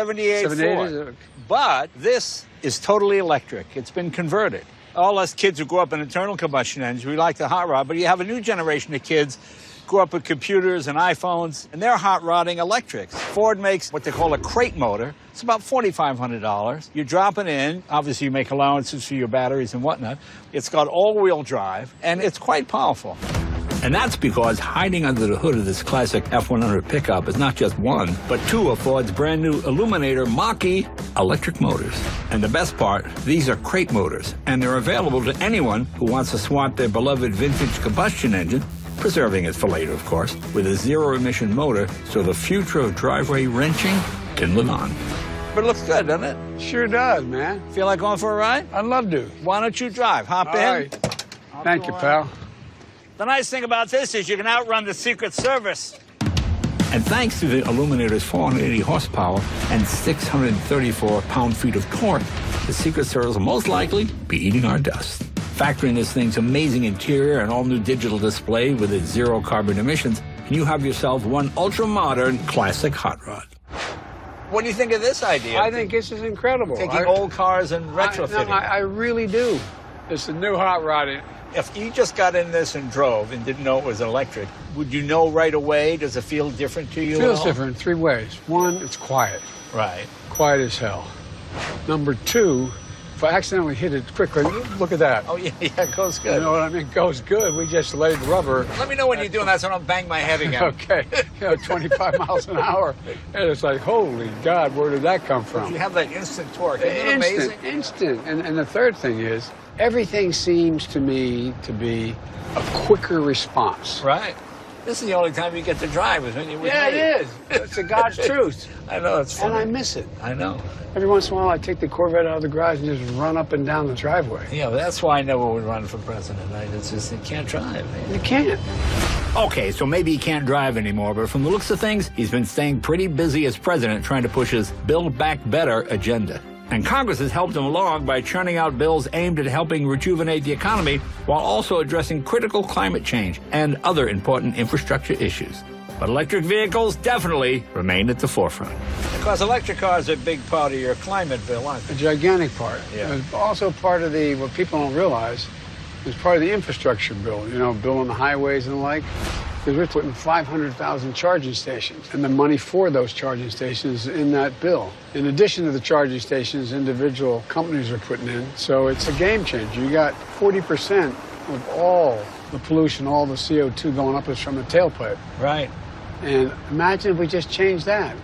78 Ford. Okay. But this is totally electric. It's been converted. All us kids who grew up in internal combustion engines, we like the hot rod, but you have a new generation of kids grew up with computers and iPhones, and they're hot rodding electrics. Ford makes what they call a crate motor. It's about $4,500. You drop it in. Obviously, you make allowances for your batteries and whatnot. It's got all-wheel drive, and it's quite powerful. And that's because hiding under the hood of this classic F-100 pickup is not just one, but two of Ford's brand new Illuminator Mach-E electric motors. And the best part, these are crate motors, and they're available to anyone who wants to swap their beloved vintage combustion engine, preserving it for later, of course, with a zero-emission motor, so the future of driveway wrenching can live on. But it looks good, doesn't it? Sure does, man. Feel like going for a ride? I'd love to. Why don't you drive? Hop All in. right. Thank you, pal. The nice thing about this is you can outrun the Secret Service. And thanks to the Illuminator's 480 horsepower and 634 pound-feet of torque, the Secret Service will most likely be eating our dust. Factor in this thing's amazing interior and all-new digital display with its zero carbon emissions, and you have yourself one ultra-modern classic hot rod. What do you think of this idea? I think this is incredible. Taking old cars and retrofitting. I really do. It's a new hot rod. If you just got in this and drove and didn't know it was electric, would you know right away? Does it feel different to you? It feels different in three ways. One, it's quiet. Right. Quiet as hell. Number two, if I accidentally hit it quickly, look at that. Oh, yeah, it goes good. You know what I mean? It goes good. We just laid rubber. Let me know when you're doing that so I don't bang my head again. Okay. 25 miles an hour. And it's like, holy God, where did that come from? You have that instant torque. Isn't it amazing? Instant. And the third thing is, everything seems to me to be a quicker response. Right. This is the only time you get to drive is when you're with me. It is. It's the God's truth. I know, it's funny. And I miss it. I know. Every once in a while, I take the Corvette out of the garage and just run up and down the driveway. Yeah, that's why I never would run for president. It's just, you can't drive. Man. You can't. Okay, so maybe he can't drive anymore, but from the looks of things, he's been staying pretty busy as president trying to push his Build Back Better agenda. And Congress has helped him along by churning out bills aimed at helping rejuvenate the economy while also addressing critical climate change and other important infrastructure issues. But electric vehicles definitely remain at the forefront. Because electric cars are a big part of your climate bill, aren't they? A gigantic part. Yeah. It's also part of what people don't realize, is part of the infrastructure bill, building the highways and the like. Because we're putting 500,000 charging stations, and the money for those charging stations is in that bill. In addition to the charging stations, individual companies are putting in, so it's a game changer. You got 40% of all the pollution, all the CO2 going up is from the tailpipe. Right. And imagine if we just changed that.